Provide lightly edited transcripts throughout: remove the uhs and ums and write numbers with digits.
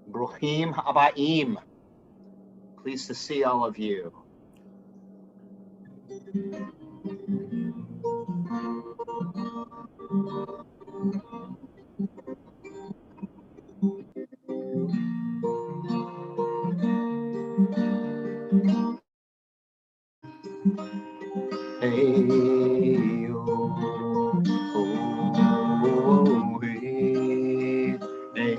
Bruchim Habaim. Pleased to see all of you. Hey, oh, oh, hey, hey,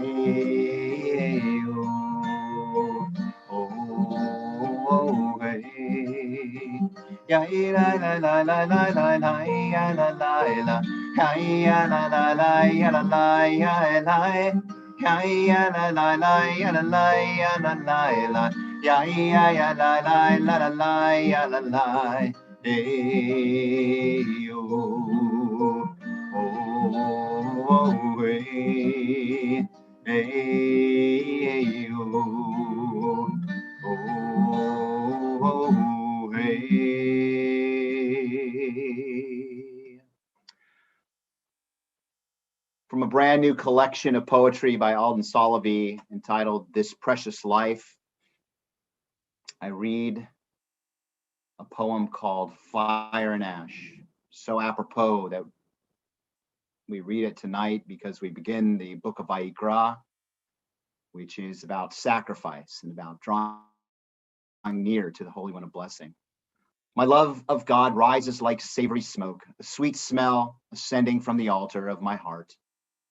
oh, hey. Ya la la la la la la la ya la la la ya la la la ya la la ya la ya la la la ya la la ya la la la ya la la la la ya la la. Hey, oh, oh, hey, hey, oh, oh, hey. From a brand new collection of poetry by Alden Solovey entitled This Precious Life, I read a poem called Fire and Ash. So apropos that we read it tonight because we begin the book of Vayikra, which is about sacrifice and about drawing near to the Holy One of Blessing. My love of God rises like savory smoke, a sweet smell ascending from the altar of my heart.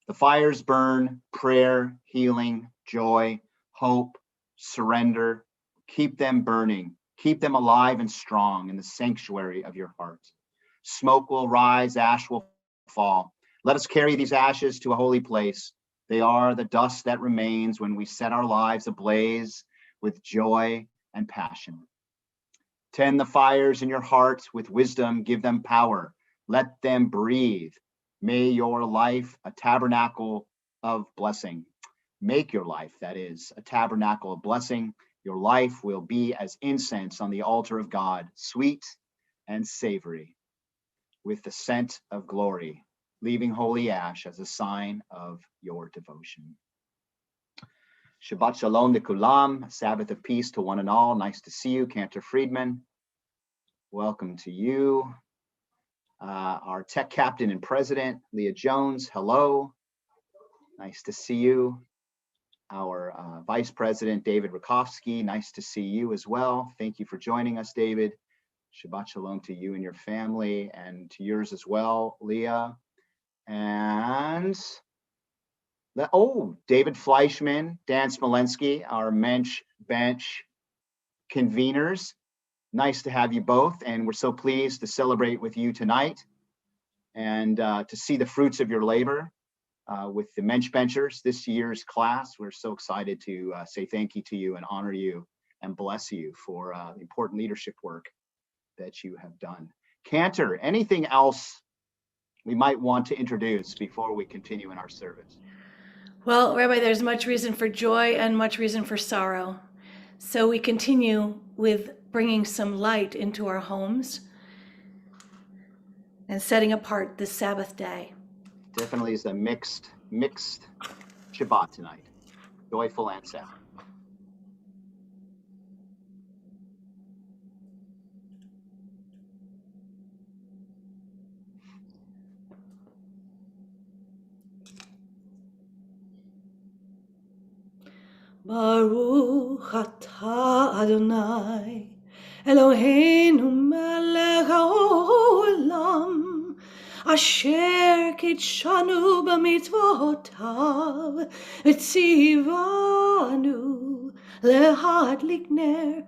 The fires burn, prayer, healing, joy, hope, surrender. Keep them burning. Keep them alive and strong in the sanctuary of your heart. Smoke will rise, ash will fall. Let us carry these ashes to a holy place. They are the dust that remains when we set our lives ablaze with joy and passion. Tend the fires in your heart with wisdom, give them power. Let them breathe. May your life a tabernacle of blessing. Make your life, that is, a tabernacle of blessing. Your life will be as incense on the altar of God, sweet and savory, with the scent of glory, leaving holy ash as a sign of your devotion. Shabbat Shalom Likulam, Sabbath of peace to one and all. Nice to see you, Cantor Friedman. Welcome to you. Our tech captain and president, Leah Jones, hello. Nice to see you. Our vice president, David Rakowski, nice to see you as well. Thank you for joining us, David. Shabbat Shalom to you and your family and to yours as well, Leah. And, David Fleischman, Dan Smolensky, our Mensch bench conveners. Nice to have you both, and we're so pleased to celebrate with you tonight and to see the fruits of your labor with the Mensch benchers this year's class. We're so excited to say thank you to you and honor you and bless you for the important leadership work that you have done. Cantor, anything else we might want to introduce before we continue in our service? Well, Rabbi, there's much reason for joy and much reason for sorrow. So we continue with bringing some light into our homes and setting apart this Sabbath day. Definitely is a mixed Shabbat tonight, joyful and sad. Baruch atah Adonai, Eloheinu melech haolam, asher kitshanu b'mitzvotav, v'tzivanu lehadlik ner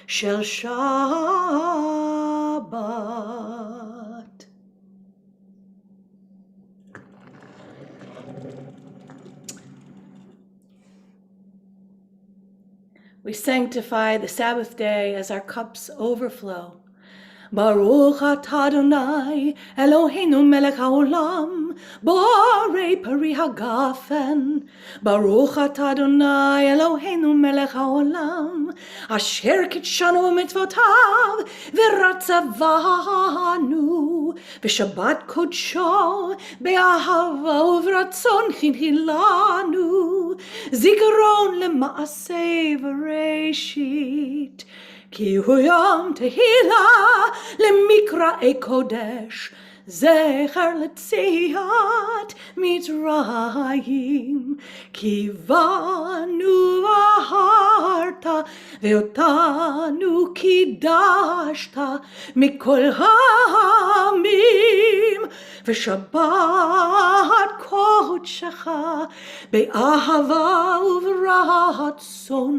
shel Shabbat. We sanctify the Sabbath day as our cups overflow. Baruch atah Adonai, Eloheinu melech haolam, borei peri hagafen. Baruch atah Adonai, Eloheinu melech haolam, asher kitshanu b'mitzvotav, v'ratzavanu, v'shabbat kodsho, be'ahava uvratzon chinchilanu, zikaron lema'aseh v'reshit. Ki hu yom tehila lemikra kodesh, zecher letziat mitzrayim. Ki vanu vaharta veotanu kidashta mikol ha'amim, v'shabbat kodshecha be'ahava uvratzon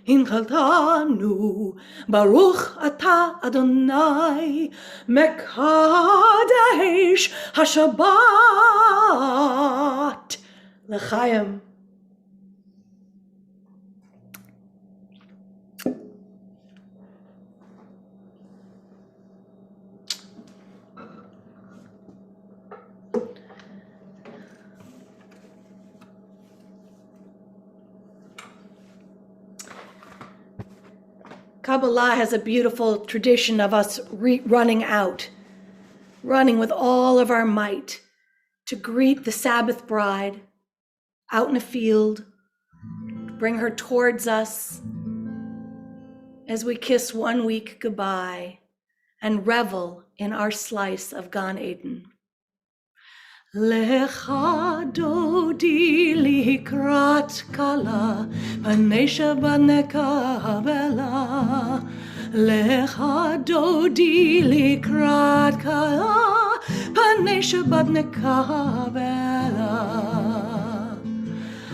Hinchaltanu, Baruch atah Adonai, Mekadesh HaShabbat. L'chaim. Kabbalat has a beautiful tradition of us running out, running with all of our might to greet the Sabbath bride out in a field, bring her towards us as we kiss 1 week goodbye and revel in our slice of Gan Eden. Lecha dodi likrat kala, panei Shabbat nekabela. Lecha dodi likrat kala, panei Shabbat nekabela.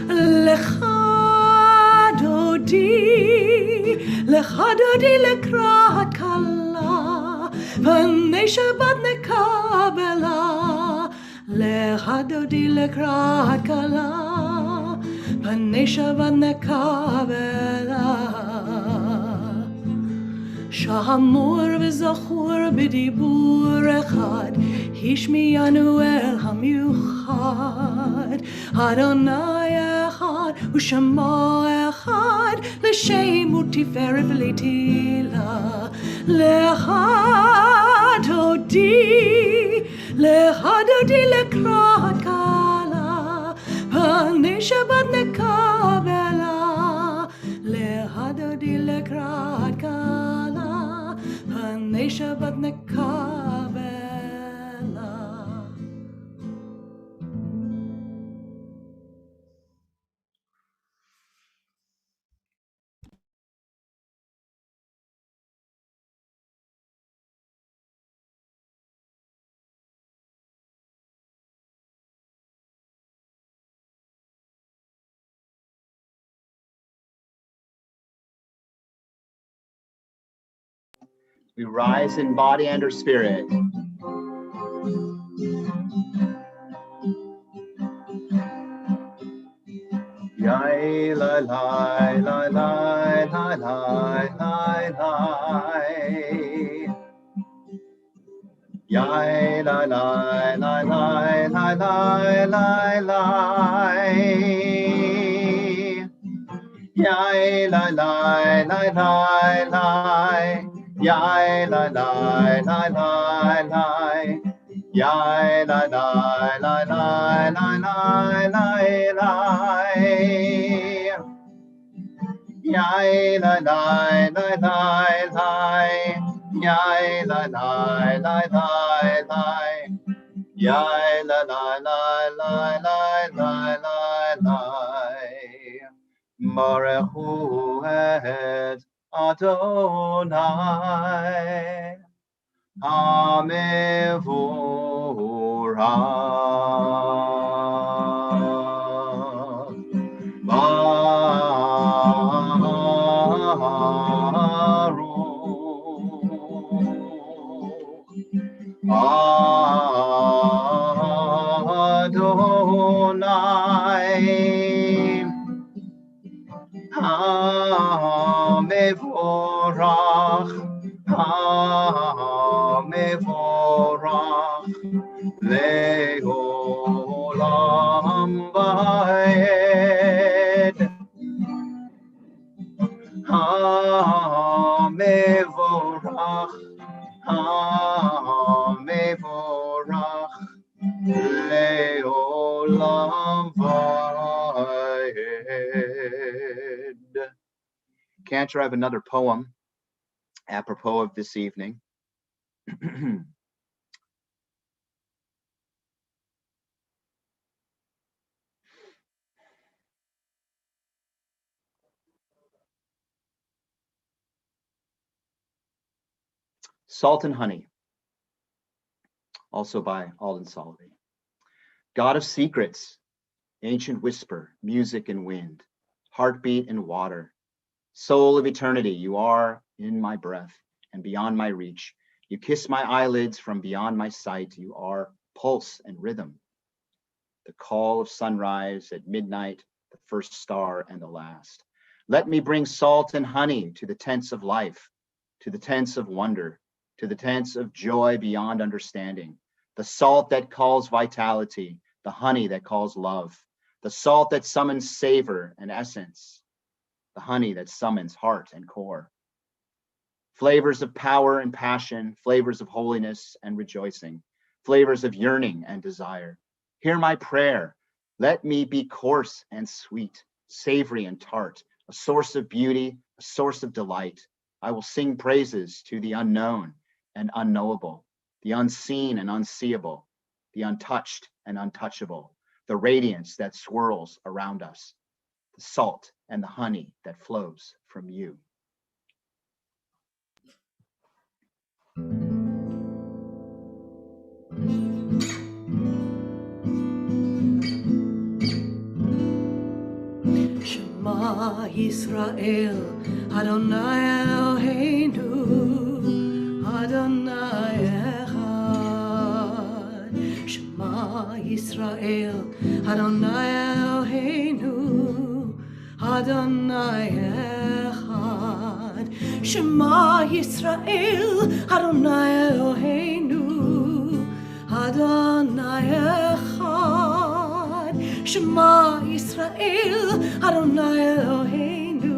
Lecha dodi likrat kala, panei Shabbat nekabela. Lecha dodi lekrat kala, panei Shabbat nekabela. Shamur v'zachur b'dibur echad, hishmiyanu el hamiuchad. Adonai echad, u'shemo echad, l'shem u'tiferet v'leitila. Lecha dodi, Lecha dodi lekrat kala, panei Shabbat nekabela. Lecha dodi lekrat kala, panei Shabbat nekabela. We rise in body and or spirit. Yai la la la la la la la la. Yai la la la la la la la la. Yai la la la la la. Yai la la la la la. Yai la la la la la la la. Yai la la la la la. Yai la la la la la. Yai la la la la la la la. Baruch et Adonai HaMevorach Adonai HaMevorach le'olam va'ed. HaMevorach, HaMevorach, le'olam va'ed. Cantor, I have another poem apropos of this evening. Salt and Honey, also by Alden Solovey. God of secrets, ancient whisper, music and wind, heartbeat and water, soul of eternity, you are in my breath and beyond my reach. You kiss my eyelids from beyond my sight. You are pulse and rhythm, the call of sunrise at midnight, the first star and the last. Let me bring salt and honey to the tents of life, to the tents of wonder, to the tents of joy beyond understanding. The salt that calls vitality, the honey that calls love, the salt that summons savor and essence, the honey that summons heart and core. Flavors of power and passion, flavors of holiness and rejoicing, flavors of yearning and desire. Hear my prayer. Let me be coarse and sweet, savory and tart, a source of beauty, a source of delight. I will sing praises to the unknown and unknowable, the unseen and unseeable, the untouched and untouchable, the radiance that swirls around us, the salt and the honey that flows from you. Shema Yisrael, Adonai Eloheinu, Adonai Echad. Shema Yisrael, Adonai Eloheinu, Adonai Echad. Shema Yisrael, Adonai Eloheinu, Adonai Echad. Shema Yisrael, Adonai Eloheinu,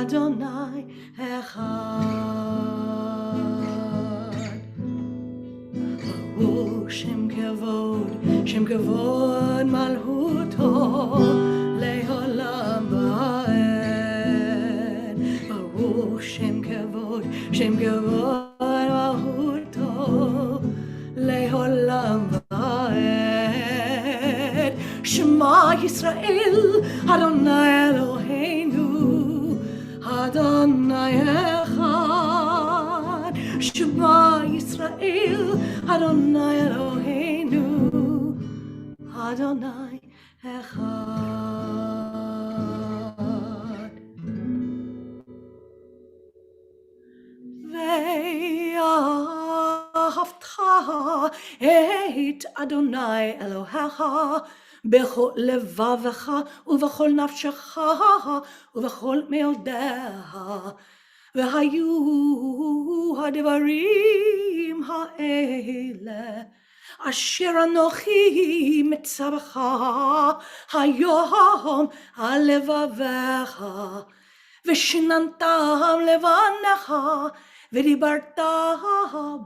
Adonai Echad. Baruch Shem Kavod Malchuto, Le'olam Va'ed. Baruch Shem Kavod Malchuto, Le'olam Va'ed. Shema Yisrael, Adonai Eloheinu, Adonai Echad. Shema Yisrael, Adonai Eloheinu, Adonai Echad. Ve'ahavta et Adonai Elohecha bechol levavecha uvechol nafshecha uvechol meodeha. Vehayu hadivarim ha'ele asher anochi mitzavecha hayom alevavecha ושיננתם לבניך, ודיברת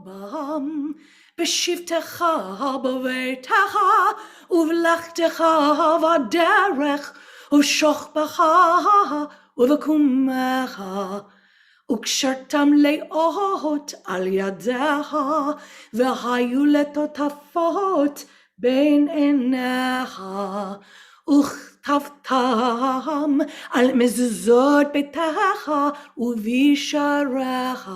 בם, בשבתך בביתך, ובלכתך בדרך, ובשוכבך ובקומך, וקשרתם לאות על ידיך, והיו לטוטפות בין עיניך, וכתבתם על מזוזות ביתך ובשעריך,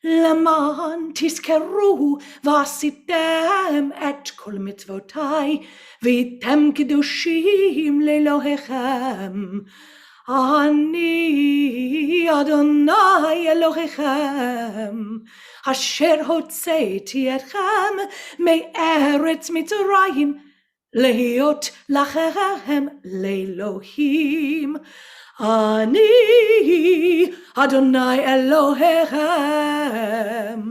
למען תזכרו ועשיתם את כל מצוותיי, והייתם קדושים לאלוהיכם. אני אדוני אלוהיכם, אשר הוצאתי אתכם מארץ מצרים, להיות לכם לאלוהים. אני אדוני אלוהיכם.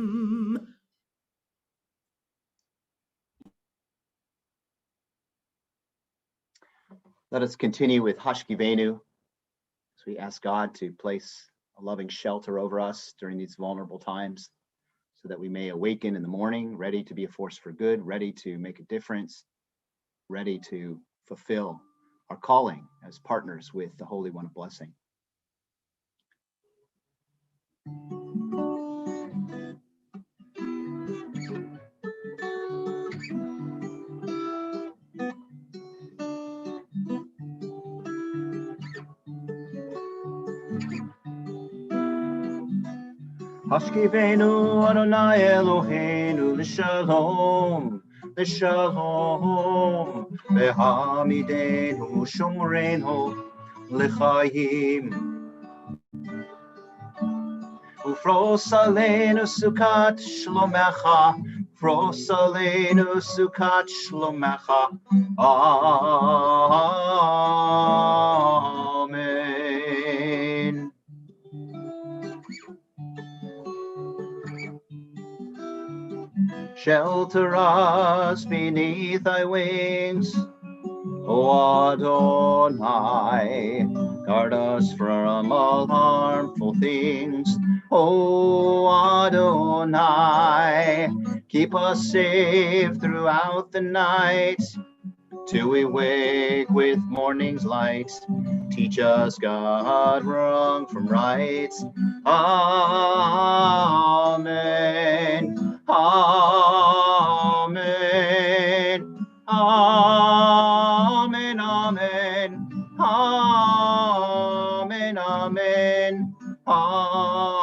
Let us continue with Hashkivenu as we ask God to place a loving shelter over us during these vulnerable times so that we may awaken in the morning, ready to be a force for good, ready to make a difference, ready to fulfill our calling as partners with the Holy One of Blessing. Hashkivenu Adonai Eloheinu l'shalom, l'shalom, v'hamidenu shomrenu l'chayim. Ufros aleinu sukat shlomecha, ufros aleinu sukat shlomecha. Amen. Shelter us beneath thy wings, O Adonai. Guard us from all harmful things, O Adonai. Keep us safe throughout the night, till we wake with morning's light. Teach us, God, wrong from right. Amen. Amen. Amen. Amen. Amen. Amen. Amen.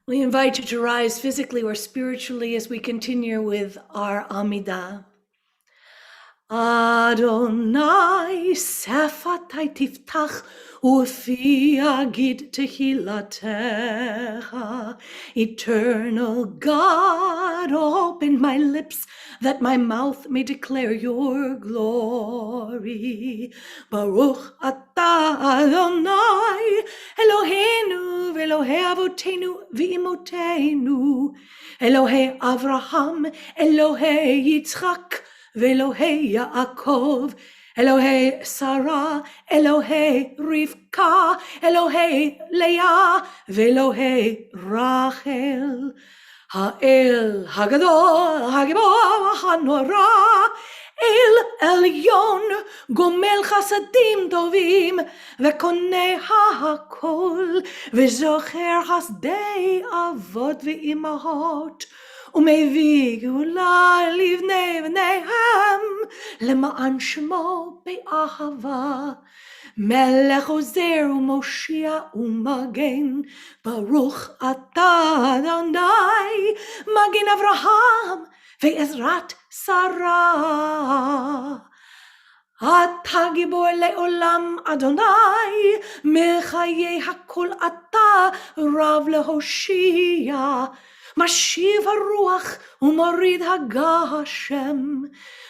We invite you to rise physically or spiritually as we continue with our Amidah. Adonai sefatai tiftach ufi agid tehilatecha. Eternal God, open my lips that my mouth may declare your glory. Baruch atah Adonai Eloheinu ve'Elohei avotenu v'imotenu, Elohei Avraham, Elohei Yitzchak, Ve'Elohei Yaakov, Elohei Sarah, Elohei Rivka, Elohei Leah, Ve'Elohei Rachel. Ha'el Hagadol, Hagibor, Hanora, El Elyon, Gomel Chasadim Tovim, Ve'konei ha'akol, Ve'zocher Hasdei Avot Ve'imahot, ומביא גאולה לבני בניהם, למען שמו באהבה. מלך עוזר ומושיע ומגן, ברוך אתה אדוני, מגן אברהם ועזרת שרה. אתה גיבור לעולם אדוני, מחיי הכל אתה רב להושיע. משיב הרוח ומוריד הגשם,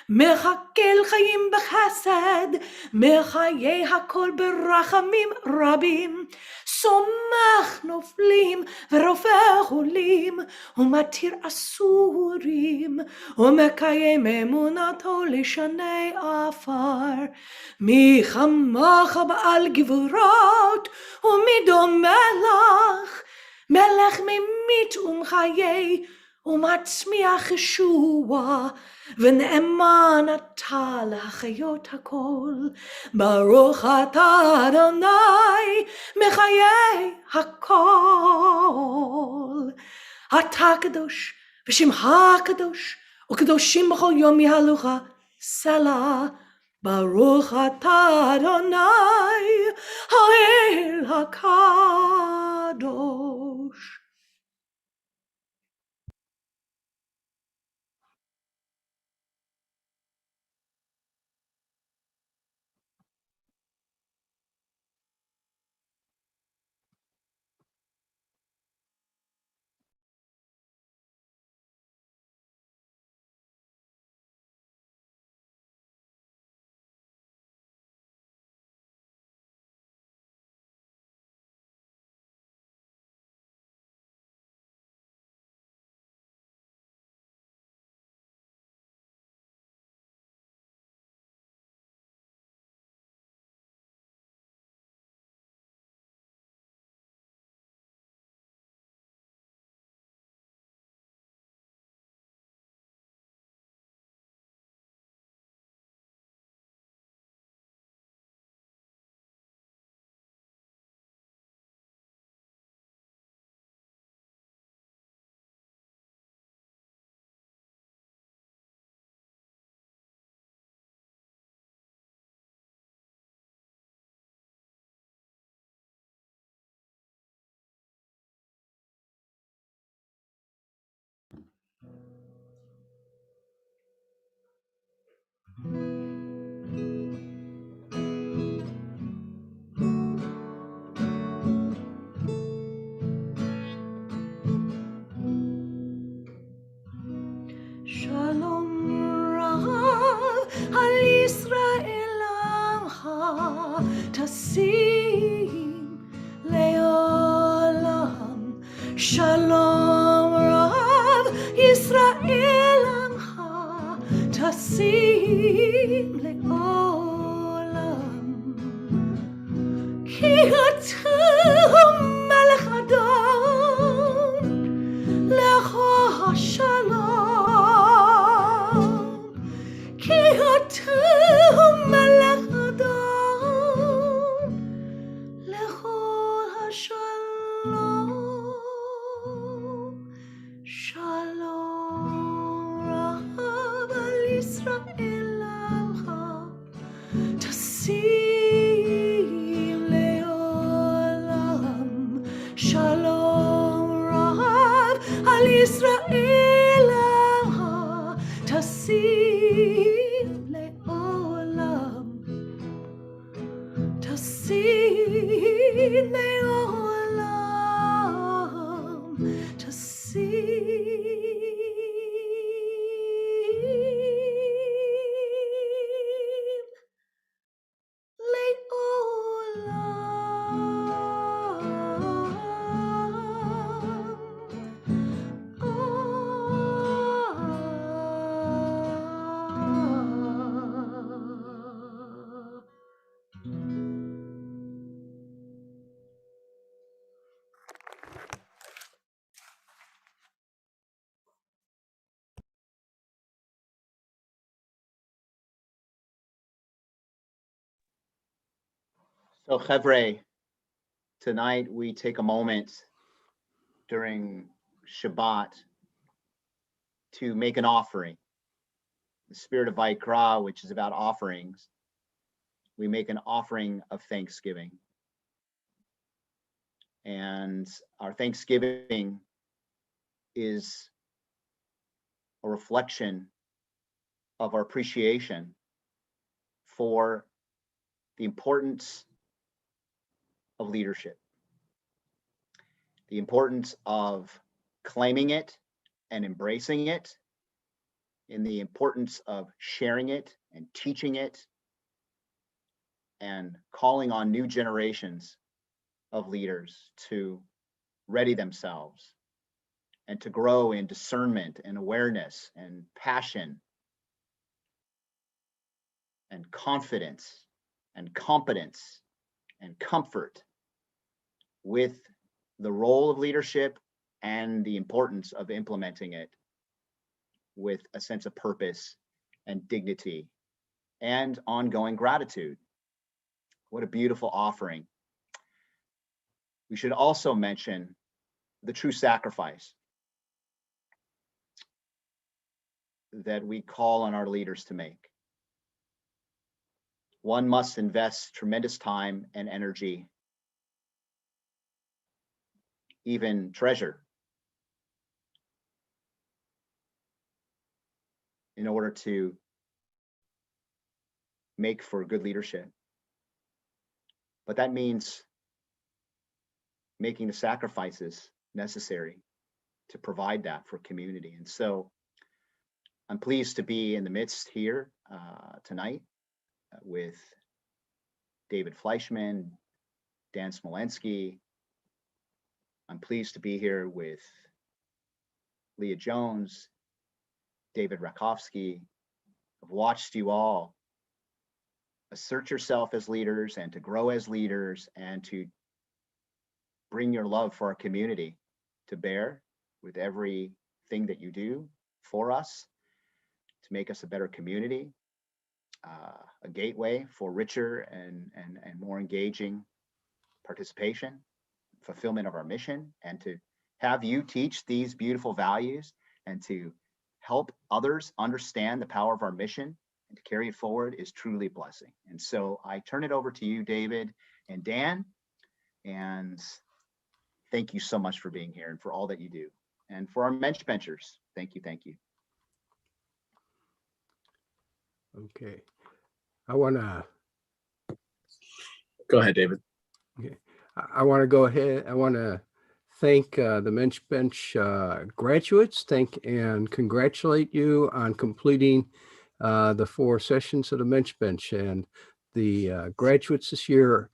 מחכל חיים בחסד, מחיי הכל ברחמים רבים, סומך נופלים ורופא חולים, ומתיר אסורים, ומקיים אמונתו לשני עפר. מי כמוך בעל גבורות, ומי דומה לך, מלך ממית ומחיי, ומצמיח ישוע, ונאמן אתה להחיות הכל. ברוך אתה אדוני, מחיי הכל. אתה קדוש, ושמך קדוש, וקדושים בכל יום יהלוך, סלה. ברוך אתה אדוני, האל הקדוש. tasim leolam. Shalom Rav Yisrael Amcha tasim leolam. Ki atum melech Adon lecho hashalom. Ki atum melech Adon lecho hashalom. Shalom Rav al Yisrael Amcha tasim leolam. Shalom Rav al Yisrael Amcha tasim leolam. Tasim leolam. Tasim So, Chevre, tonight we take a moment during Shabbat to make an offering. The spirit of Vaikra, which is about offerings, we make an offering of thanksgiving. And our thanksgiving is a reflection of our appreciation for the importance of leadership, the importance of claiming it and embracing it, and the importance of sharing it and teaching it and calling on new generations of leaders to ready themselves and to grow in discernment and awareness and passion and confidence and competence and comfort with the role of leadership and the importance of implementing it with a sense of purpose and dignity and ongoing gratitude. What a beautiful offering. We should also mention the true sacrifice that we call on our leaders to make. One must invest tremendous time and energy, even treasure, in order to make for good leadership. But that means making the sacrifices necessary to provide that for community. And so I'm pleased to be in the midst here tonight with David Fleischman, Dan Smolensky. I'm pleased to be here with Leah Jones, David Rakowski. I've watched you all assert yourself as leaders and to grow as leaders and to bring your love for our community to bear with everything that you do for us to make us a better community, a gateway for richer and more engaging participation, fulfillment of our mission, and to have you teach these beautiful values and to help others understand the power of our mission and to carry it forward is truly a blessing. And so I turn it over to you, David and Dan, and thank you so much for being here and for all that you do. And for our Mensch Benchers, thank you, thank you. Okay. I want to Go ahead, David. Okay. I want to go ahead. I want to thank the Mensch Bench graduates, thank and congratulate you on completing the 4 sessions of the Mensch Bench. And The graduates this year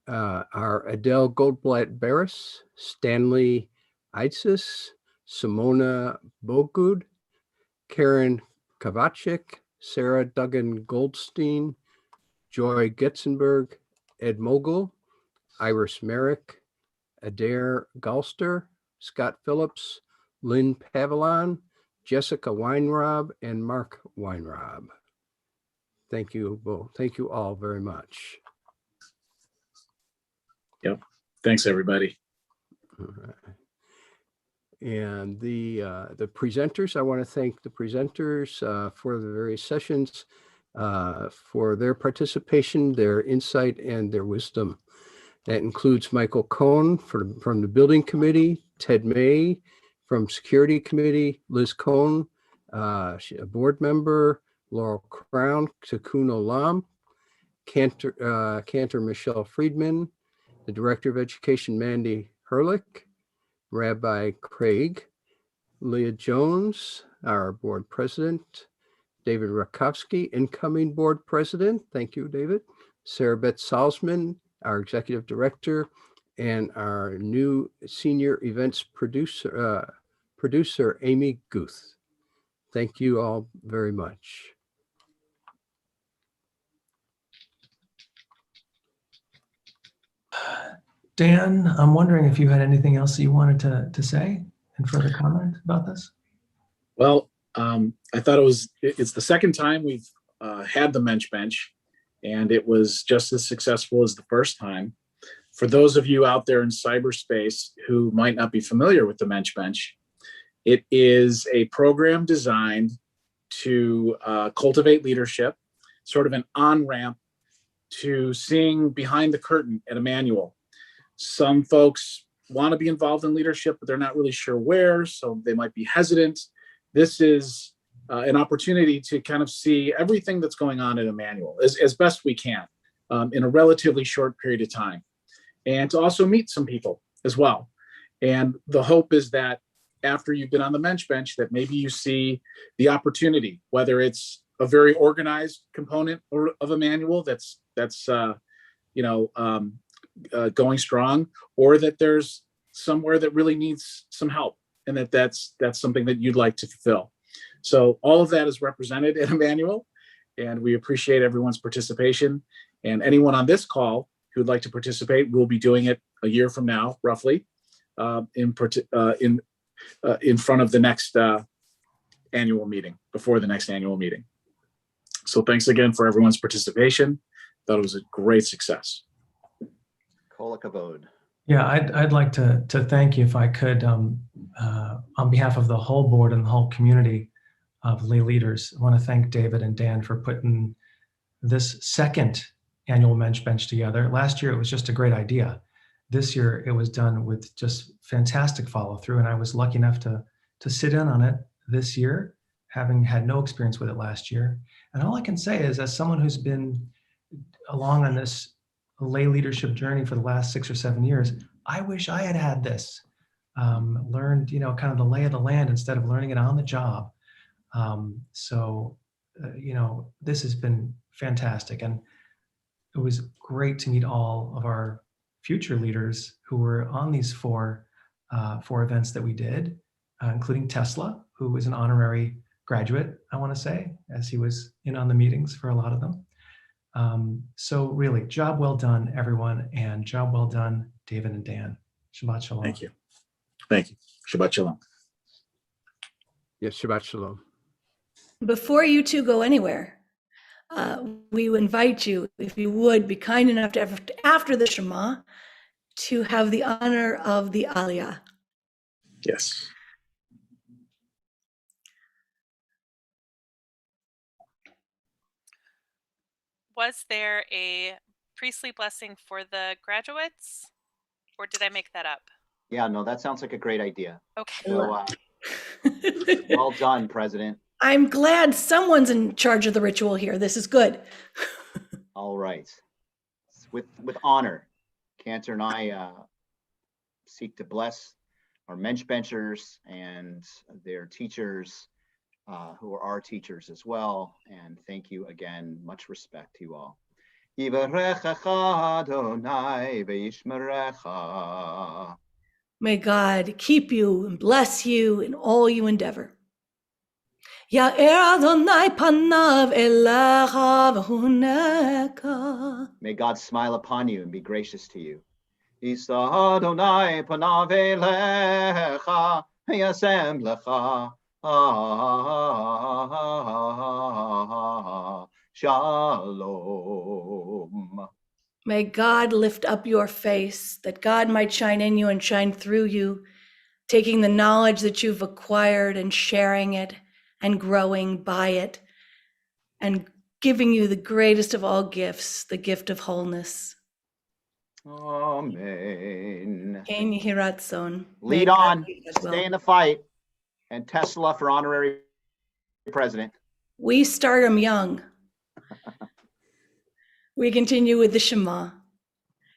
are Adele Goldblatt Barris, Stanley Eitzis, Simona Bogud, Karen Kavachik, Sarah Duggan Goldstein, Joy Getzenberg, Ed Mogul, Iris Merrick, Adair Galster, Scott Phillips, Lynn Pavillon, Jessica Weinrob, and Mark Weinrob. Thank you both. Thank you all very much. Yep. Thanks, everybody. All right. And the presenters, I want to thank the presenters for the various sessions, for their participation, their insight, and their wisdom. That includes Michael Cohn from the Building Committee, Ted May from Security Committee, Liz Cohn, a board member, Laurel Crown, Takun Olam, Cantor Michelle Friedman, the Director of Education, Mandy Herlick, Rabbi Craig, Leah Jones, our board president, David Rakowski, incoming board president. Thank you, David. Sarah Beth Salzman, our executive director, and our new senior events producer, Amy Guth. Thank you all very much. Dan, I'm wondering if you had anything else that you wanted to say and further comment about this? Well, I thought it's the second time we've had the Mensch Bench, and it was just as successful as the first time. For those of you out there in cyberspace who might not be familiar with the Mensch Bench, it is a program designed to cultivate leadership, sort of an on-ramp to seeing behind the curtain at Emmanuel. Some folks want to be involved in leadership, but they're not really sure where, so they might be hesitant. This is an opportunity to kind of see everything that's going on at Emmanuel as best we can in a relatively short period of time, and to also meet some people as well. And the hope is that after you've been on the Mensch Bench, that maybe you see the opportunity, whether it's a very organized component of Emmanuel that's going strong, or that there's somewhere that really needs some help, and that's something that you'd like to fulfill. So all of that is represented at Emmanuel, and we appreciate everyone's participation. And anyone on this call who'd like to participate, we'll be doing it a year from now, roughly, in front of the next annual meeting, before the next annual meeting. So thanks again for everyone's participation. Thought it was a great success. Kol hakavod. Yeah, I'd like to thank you, if I could, on behalf of the whole board and the whole community of lay leaders. I want to thank David and Dan for putting this second annual Mensch Bench together. Last year, it was just a great idea. This year, it was done with just fantastic follow through, and I was lucky enough to sit in on it this year, having had no experience with it last year. And all I can say is, as someone who's been along on this lay leadership journey for the last 6 or 7 years, I wish I had this, learned, kind of the lay of the land instead of learning it on the job. This has been fantastic. And it was great to meet all of our future leaders who were on these four events that we did, including Tesla, who was an honorary graduate, I want to say, as he was in on the meetings for a lot of them. So really, job well done, everyone, and job well done, David and Dan. Shabbat shalom. Thank you. Thank you. Shabbat shalom. Yes, Shabbat Shalom. Before you two go anywhere, we invite you, if you would, be kind enough to, after the Shema, to have the honor of the Aliyah. Yes. Was there a priestly blessing for the graduates, or did I make that up? Yeah, no, that sounds like a great idea. Okay. So well done, President. I'm glad someone's in charge of the ritual here. This is good. All right. With honor, Cantor and I seek to bless our Mensch Benchers and their teachers, who are our teachers as well. And thank you again. Much respect to you all. Yivarechecha Adonai v'yishmerecha. May God keep you and bless you in all you endeavor. Ya'er Adonai panav elecha v'huneka. May God smile upon you and be gracious to you. Yisa Adonai panav elecha v'yasem lecha shalom. May God lift up your face, that God might shine in you and shine through you, taking the knowledge that you've acquired and sharing it and growing by it and giving you the greatest of all gifts, the gift of wholeness. Amen. Ken Yehi Ratzon. Lead May God on, lead as well. stay in the fight, and Tesla for honorary president. We start them young. We continue with the Shema.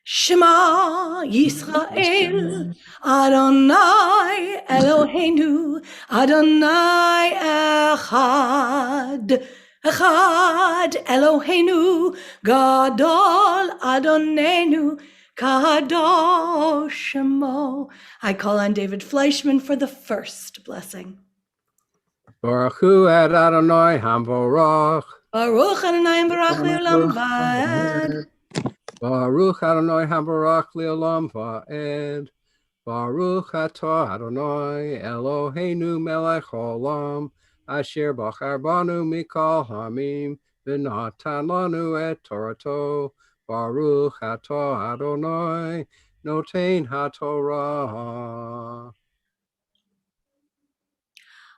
Shema Yisrael, Adonai Eloheinu, Adonai Echad. Echad Eloheinu, Gadol Adonenu, Kadosh Shemo. I call on David Fleischman for the first blessing. Baruch Hu ad Adonai Hamvorach. Baruch Adonai Baruch Le'olam Va'ed. Baruch Adonai Hamvorach Le'olam Va'ed. Baruch Atah Adonai Eloheinu Melech Olam. Asher bachar banu mikol hamim v'natan lanu et Torato. Baruch Atah Adonai Noten HaTorah.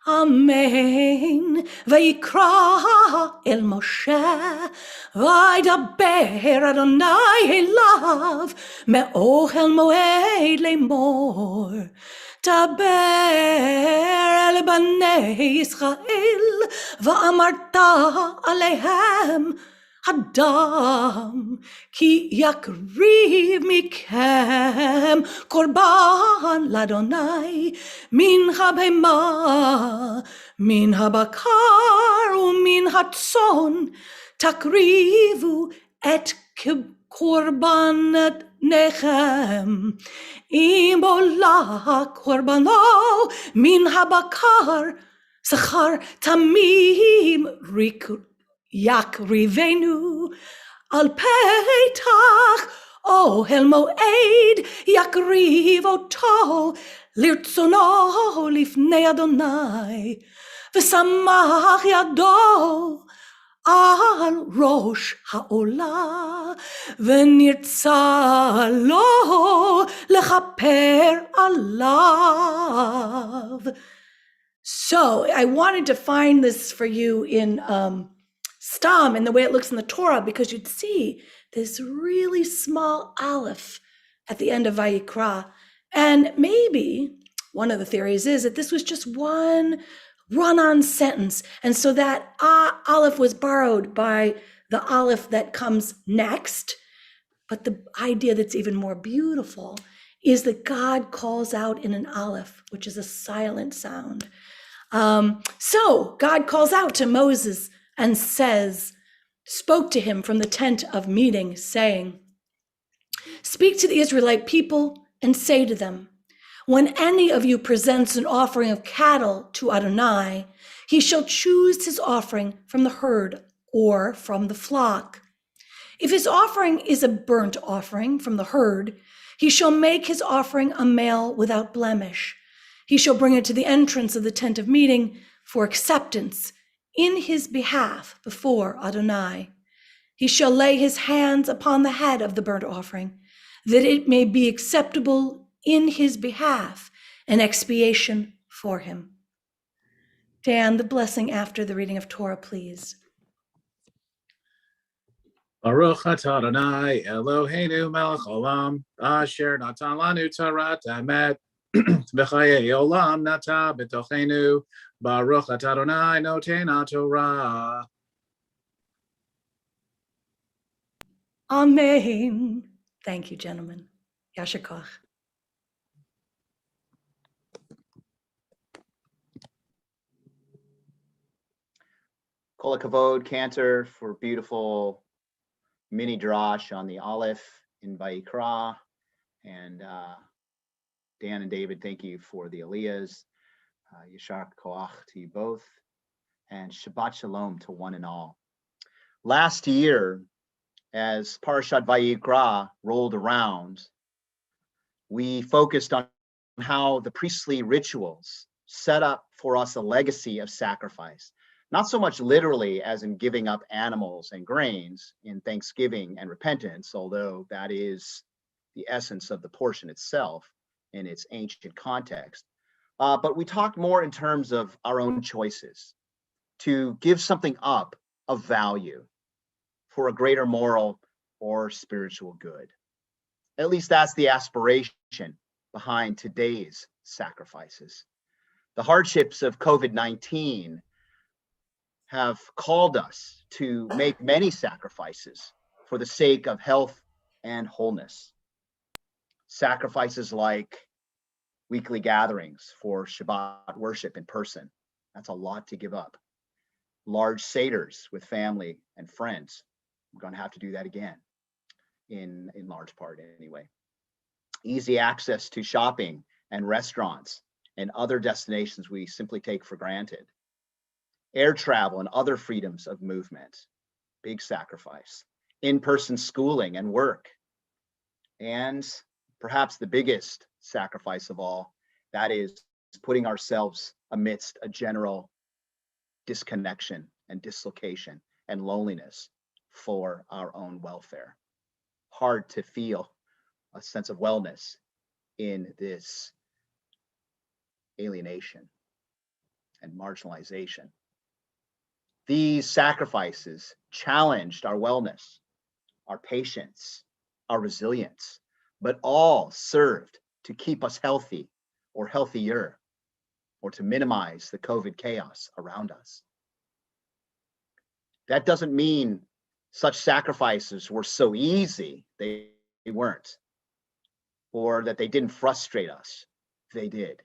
Amen. Vayikra el Moshe, Vaydaber Adonai elav, me'ochel moed lemor. Daber el bnei Yisrael, va'amarta alehem, Adam, ki yakriv mikem korban ladonai min habema, min habakar umin hatson takrivu et korban nechem imbola korbano min habakar zachar tamim rikur Yakrivenu al peitach ohel moed yakriv oto lirtzono lifnei Adonai v'samach yado al rosh ha'olah v'nirtza lo lechaper alav. So I wanted to find this for you in Stam and the way it looks in the Torah, because you'd see this really small aleph at the end of Vayikra. And maybe one of the theories is that this was just one run-on sentence. And so that aleph was borrowed by the aleph that comes next. But the idea that's even more beautiful is that God calls out in an aleph, which is a silent sound. So God calls out to Moses and spoke to him from the tent of meeting, saying, "Speak to the Israelite people and say to them, when any of you presents an offering of cattle to Adonai, he shall choose his offering from the herd or from the flock. If his offering is a burnt offering from the herd, he shall make his offering a male without blemish. He shall bring it to the entrance of the tent of meeting for acceptance in his behalf before Adonai. He shall lay his hands upon the head of the burnt offering, that it may be acceptable in his behalf, an expiation for him." Dan, the blessing after the reading of Torah, please. Baruch atah Adonai Eloheinu melech olam, asher natan lanu tarat emet, v'chayei olam nata b'tochenu. Baruch atah Adonai noten HaTorah. Amen. Thank you, gentlemen. Yasher koach. Kol hakavod, Cantor, for beautiful mini drash on the Aleph in Vayikra. And Dan and David, thank you for the Aliyahs. Yashar Koach to you both. And Shabbat Shalom to one and all. Last year, as Parashat Vayikra rolled around, we focused on how the priestly rituals set up for us a legacy of sacrifice. Not so much literally as in giving up animals and grains in thanksgiving and repentance, although that is the essence of the portion itself in its ancient context. But we talked more in terms of our own choices to give something up of value for a greater moral or spiritual good. At least that's the aspiration behind today's sacrifices. The hardships of COVID-19 have called us to make many sacrifices for the sake of health and wholeness. Sacrifices like weekly gatherings for Shabbat worship in person. That's a lot to give up. Large seders with family and friends. We're going to have to do that again, in large part anyway. Easy access to shopping and restaurants and other destinations we simply take for granted. Air travel and other freedoms of movement, big sacrifice. In-person schooling and work. And perhaps the biggest sacrifice of all, that is putting ourselves amidst a general disconnection and dislocation and loneliness for our own welfare. Hard to feel a sense of wellness in this alienation and marginalization. These sacrifices challenged our wellness, our patience, our resilience, but all served to keep us healthy or healthier, or to minimize the COVID chaos around us. That doesn't mean such sacrifices were so easy. They weren't. Or that they didn't frustrate us. They did.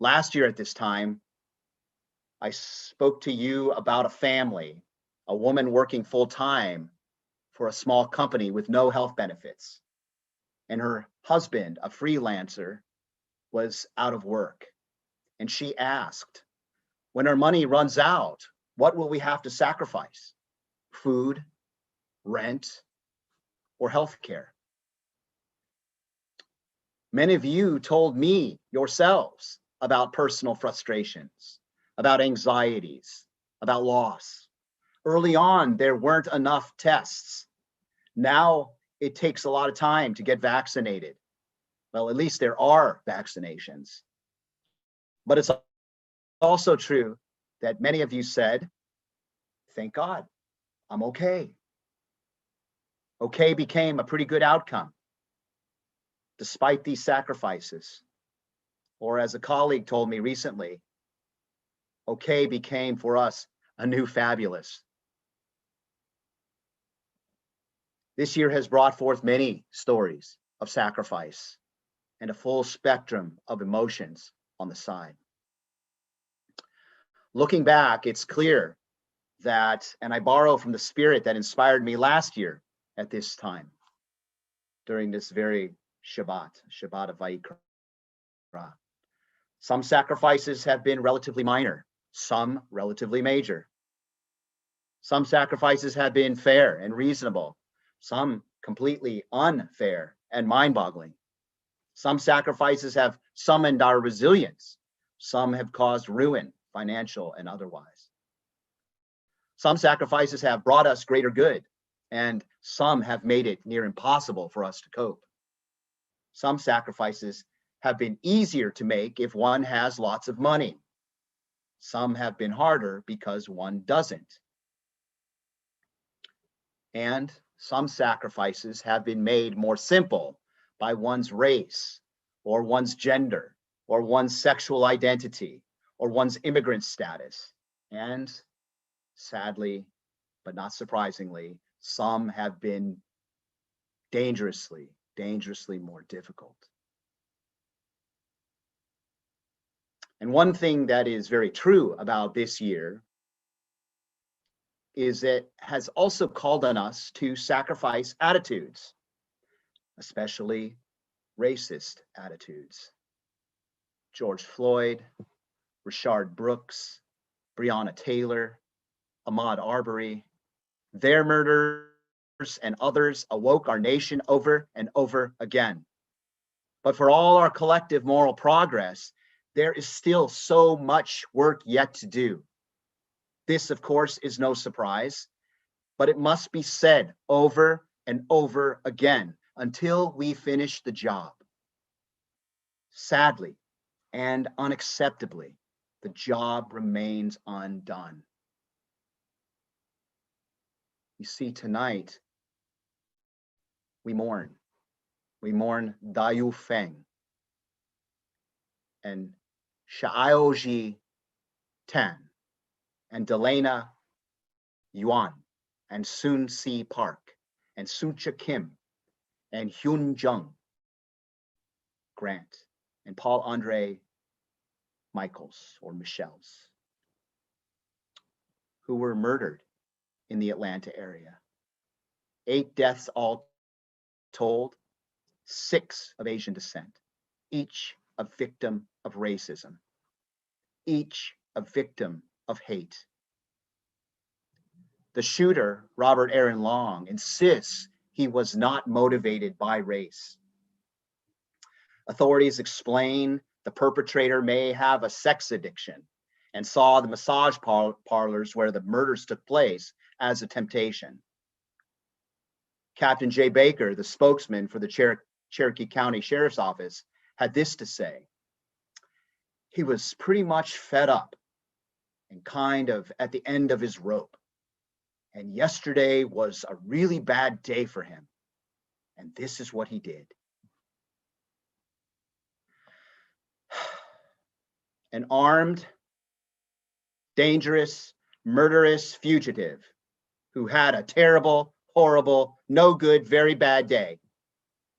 Last year at this time, I spoke to you about a family, a woman working full-time for a small company with no health benefits. And her husband, a freelancer, was out of work. And she asked, when our money runs out, what will we have to sacrifice? Food, rent, or health care? Many of you told me yourselves about personal frustrations, about anxieties, about loss. Early on, there weren't enough tests. Now it takes a lot of time to get vaccinated. Well, at least there are vaccinations. But it's also true that many of you said, thank God, I'm okay. Okay became a pretty good outcome, despite these sacrifices. Or as a colleague told me recently, okay became for us a new fabulous. This year has brought forth many stories of sacrifice and a full spectrum of emotions on the side. Looking back, it's clear that, and I borrow from the spirit that inspired me last year at this time, during this very Shabbat of Vayikra. Some sacrifices have been relatively minor, some relatively major. Some sacrifices have been fair and reasonable, some completely unfair and mind-boggling. Some sacrifices have summoned our resilience. Some have caused ruin, financial and otherwise. Some sacrifices have brought us greater good, and some have made it near impossible for us to cope. Some sacrifices have been easier to make if one has lots of money. Some have been harder because one doesn't. And some sacrifices have been made more simple by one's race, or one's gender, or one's sexual identity, or one's immigrant status. And sadly, but not surprisingly, some have been dangerously more difficult. And one thing that is very true about this year is it has also called on us to sacrifice attitudes, especially racist attitudes. George Floyd, Rayshard Brooks, Breonna Taylor, Ahmaud Arbery, their murders and others awoke our nation over and over again. But for all our collective moral progress, there is still so much work yet to do. This, of course, is no surprise, but it must be said over and over again until we finish the job. Sadly and unacceptably, the job remains undone. You see, tonight, we mourn. We mourn Dayu Feng and Sha'aoji Tan and Delana Yuan and Sun Si Park and Suncha Kim and Hyun Jung Grant and Paul Andre Michaels or Michelle's, who were murdered in the Atlanta area. 8 deaths all told, 6 of Asian descent, each a victim of racism, each a victim of hate. The shooter, Robert Aaron Long, insists he was not motivated by race. Authorities explain the perpetrator may have a sex addiction and saw the massage parlors where the murders took place as a temptation. Captain Jay Baker, the spokesman for the Cherokee County Sheriff's Office, had this to say. He was pretty much fed up and kind of at the end of his rope. And yesterday was a really bad day for him. And this is what he did. An armed, dangerous, murderous fugitive who had a terrible, horrible, no good, very bad day,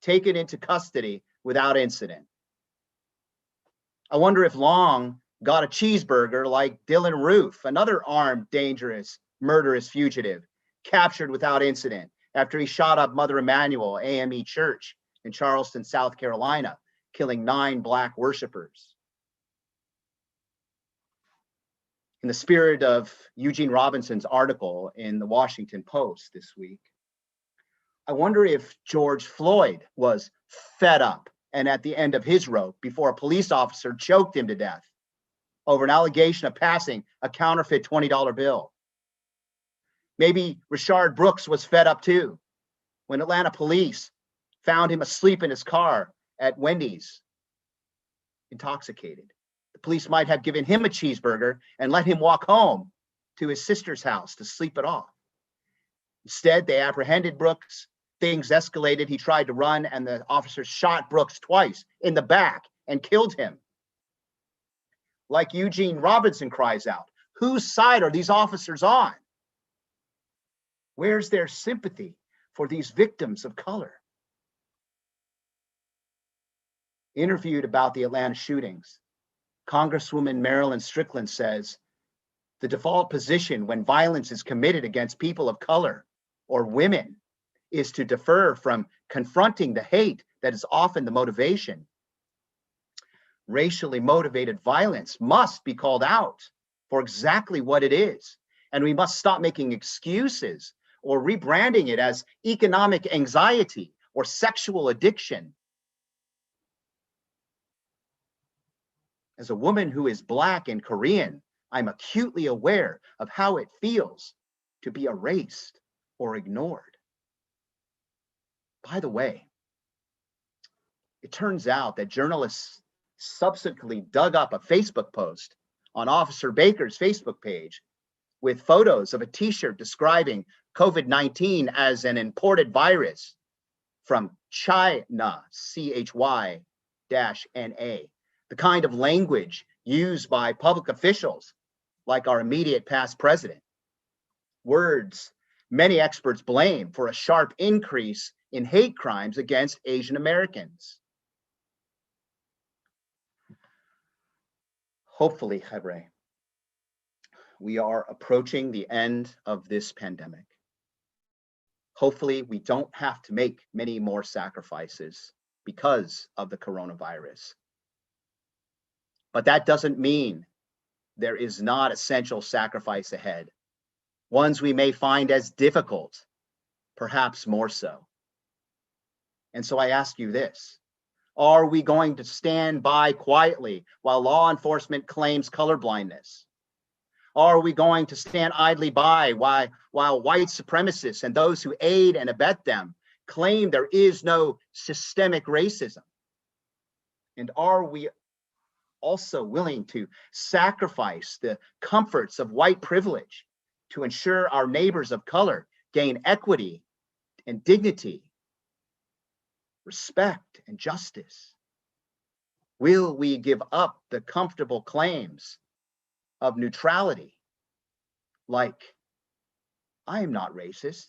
taken into custody without incident. I wonder if Long got a cheeseburger like Dylan Roof, another armed, dangerous, murderous fugitive, captured without incident after he shot up Mother Emanuel AME Church in Charleston, South Carolina, killing 9 Black worshipers. In the spirit of Eugene Robinson's article in the Washington Post this week, I wonder if George Floyd was fed up and at the end of his rope before a police officer choked him to death over an allegation of passing a counterfeit $20 bill. Maybe Rayshard Brooks was fed up too when Atlanta police found him asleep in his car at Wendy's, intoxicated. The police might have given him a cheeseburger and let him walk home to his sister's house to sleep it off. Instead, they apprehended Brooks. Things escalated. He tried to run, and the officers shot Brooks twice in the back and killed him. Like Eugene Robinson cries out, whose side are these officers on? Where's their sympathy for these victims of color? Interviewed about the Atlanta shootings, Congresswoman Marilyn Strickland says, the default position when violence is committed against people of color or women is to defer from confronting the hate that is often the motivation. Racially motivated violence must be called out for exactly what it is, and we must stop making excuses or rebranding it as economic anxiety or sexual addiction. As a woman who is Black and Korean, I'm acutely aware of how it feels to be erased or ignored. By the way, it turns out that journalists subsequently dug up a Facebook post on Officer Baker's Facebook page with photos of a t-shirt describing COVID-19 as an imported virus from China, CHY-NA, the kind of language used by public officials like our immediate past president. Words many experts blame for a sharp increase in hate crimes against Asian Americans. Hopefully, Hebre, we are approaching the end of this pandemic. Hopefully, we don't have to make many more sacrifices because of the coronavirus. But that doesn't mean there is not essential sacrifice ahead, ones we may find as difficult, perhaps more so. And so I ask you this: are we going to stand by quietly while law enforcement claims colorblindness? Are we going to stand idly by while white supremacists and those who aid and abet them claim there is no systemic racism? And are we also willing to sacrifice the comforts of white privilege to ensure our neighbors of color gain equity and dignity, respect and justice? Will we give up the comfortable claims of neutrality, like, I am not racist?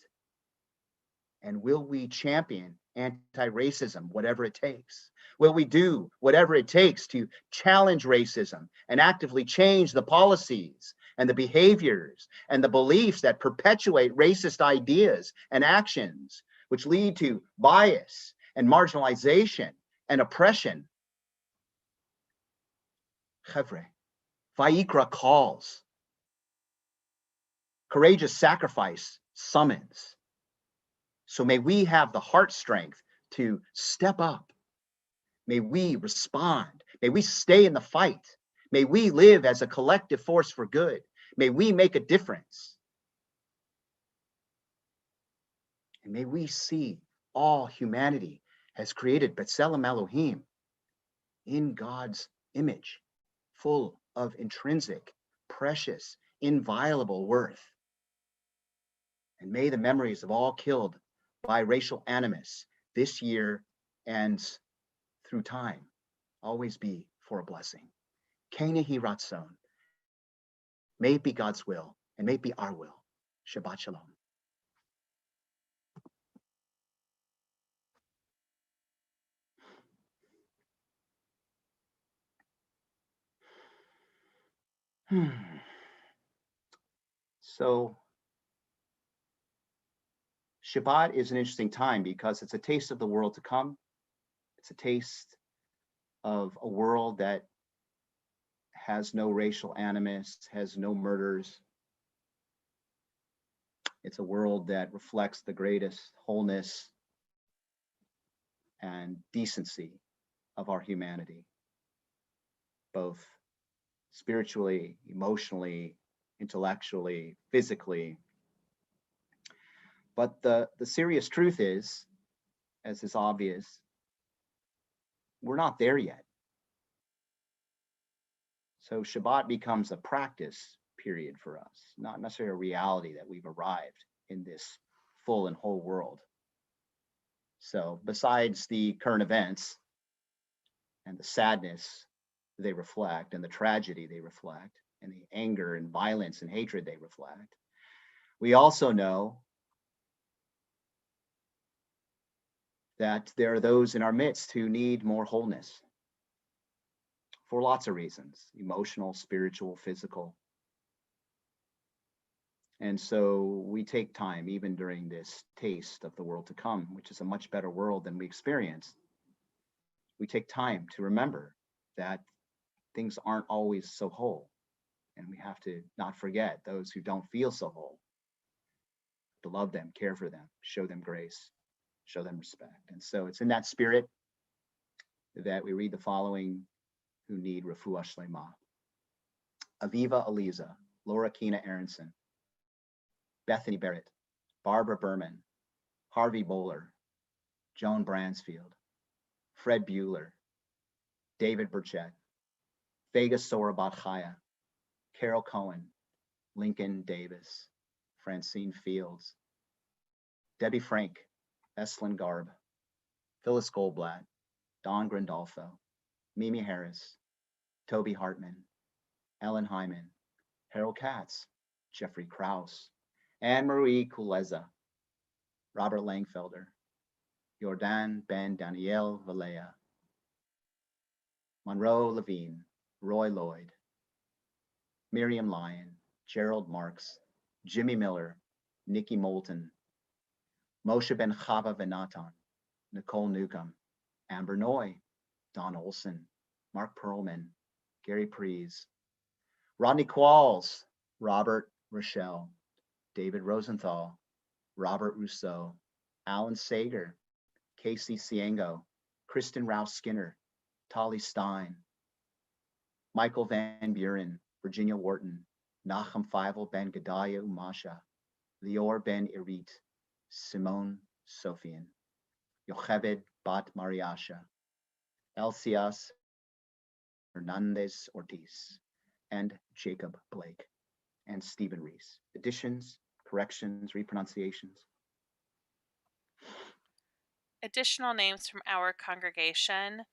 And will we champion anti-racism, whatever it takes? Will we do whatever it takes to challenge racism and actively change the policies and the behaviors and the beliefs that perpetuate racist ideas and actions, which lead to bias and marginalization and oppression? Chevre, Vayikra calls. Courageous sacrifice summons. So may we have the heart strength to step up. May we respond. May we stay in the fight. May we live as a collective force for good. May we make a difference. And may we see all humanity as created B'Tselem Elohim, in God's image, full of intrinsic, precious, inviolable worth. And may the memories of all killed by racial animus this year and through time always be for a blessing. Kenehi Ratzon. May it be God's will, and may it be our will. Shabbat Shalom. So Shabbat is an interesting time because it's a taste of the world to come. It's a taste of a world that has no racial animus, has no murders. It's a world that reflects the greatest wholeness and decency of our humanity, both spiritually, emotionally, intellectually, physically. But the serious truth is, as is obvious, we're not there yet. So Shabbat becomes a practice period for us, not necessarily a reality that we've arrived in this full and whole world. So besides the current events and the sadness they reflect and the tragedy they reflect and the anger and violence and hatred they reflect, we also know that there are those in our midst who need more wholeness for lots of reasons: emotional, spiritual, physical. And so we take time, even during this taste of the world to come, which is a much better world than we experienced. We take time to remember that things aren't always so whole. And we have to not forget those who don't feel so whole, to love them, care for them, show them grace, show them respect. And so it's in that spirit that we read the following who need refuah shlema: Aviva Aliza, Laura Keena Aronson, Bethany Barrett, Barbara Berman, Harvey Bowler, Joan Bransfield, Fred Bueller, David Burchett, Vega Sora Batchaya, Carol Cohen, Lincoln Davis, Francine Fields, Debbie Frank, Eslyn Garb, Phyllis Goldblatt, Don Grandolfo, Mimi Harris, Toby Hartman, Ellen Hyman, Harold Katz, Jeffrey Krause, Anne-Marie Kuleza, Robert Langfelder, Jordan Ben Daniel Valea, Monroe Levine, Roy Lloyd, Miriam Lyon, Gerald Marks, Jimmy Miller, Nikki Moulton, Moshe Ben Chava Venatan, Nicole Newcomb, Amber Noy, Don Olson, Mark Perlman, Gary Prees, Rodney Qualls, Robert Rochelle, David Rosenthal, Robert Rousseau, Alan Sager, Casey Ciengo, Kristen Rouse Skinner, Tolly Stein, Michael Van Buren, Virginia Wharton, Nachum Feivel Ben Gedaliah Umasha, Lior Ben Irit, Simone Sofian, Yochebed Bat Mariasha, Elcias Hernandez Ortiz, and Jacob Blake, and Stephen Reese. Additions, corrections, repronunciations. Additional names from our congregation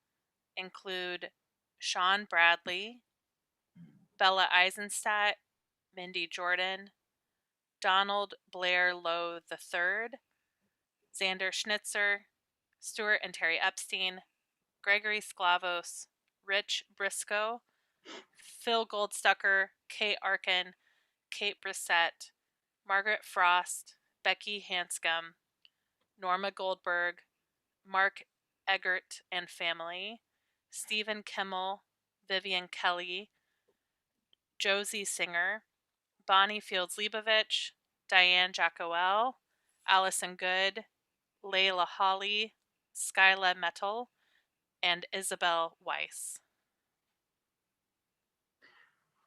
include Sean Bradley, Bella Eisenstadt, Mindy Jordan, Donald Blair Lowe III, Xander Schnitzer, Stuart and Terry Epstein, Gregory Sklavos, Rich Briscoe, Phil Goldstucker, Kate Arkin, Kate Brissett, Margaret Frost, Becky Hanscom, Norma Goldberg, Mark Eggert and family, Stephen Kimmel, Vivian Kelly, Josie Singer, Bonnie Fields Leibovich, Diane Jacowell, Allison Good, Layla Holly, Skyla Metal, and Isabel Weiss.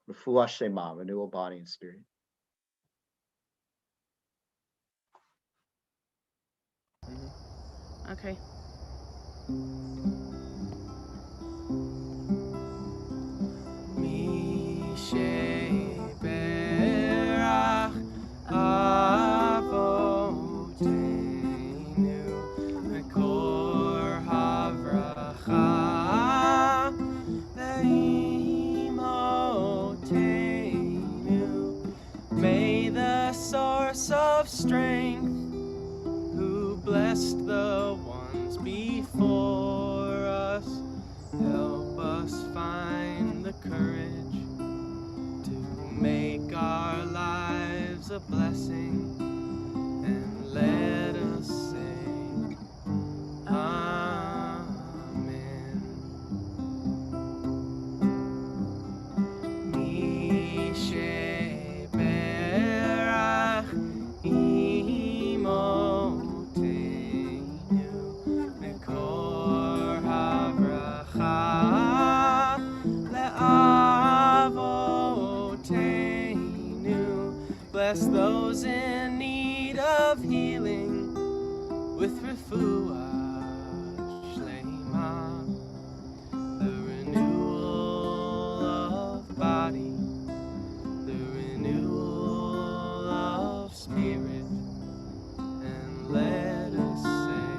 Refuah Shema, renewal body and spirit. Okay. May the source of strength, who blessed the ones before us, help us find the courage to make our lives a blessing, and let us say Amen. Mishe berach imotenu mekor havracha le'avotenu. Bless those in need of healing with refuah shlema, the renewal of body, the renewal of spirit, and let us say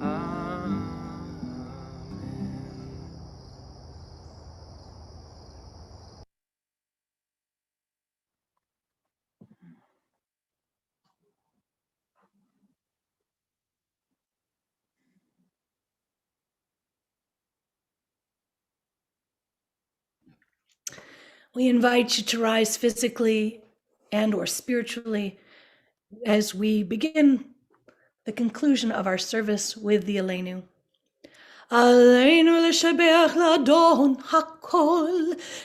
Amen. We invite you to rise physically and or spiritually as we begin the conclusion of our service with the Aleinu. עלינו לשבח לאדון הכל,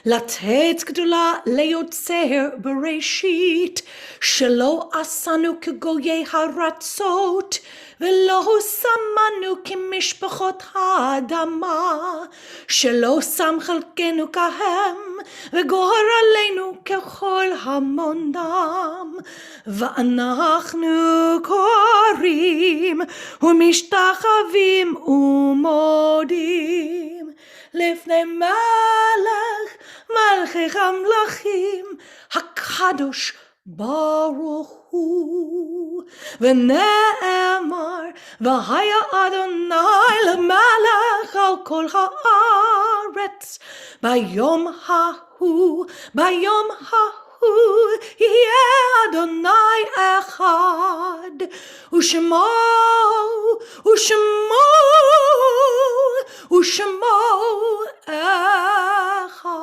לתת גדולה ליוצר בראשית, שלא עשנו כגויי הרצות, ולא שמנו כמשפחות האדמה, שלא שם חלקנו כהם, וגורר עלינו ככל המונם, ואנחנו קוראים ומשתחווים ומודים לפני מלך מלכי המלכים הקדוש ברוך הוא. ונאמר והיה אדוני למלך על כל הארץ ביום ההוא, ביום ההוא יהיה אדוני אחד, ושמו אחד.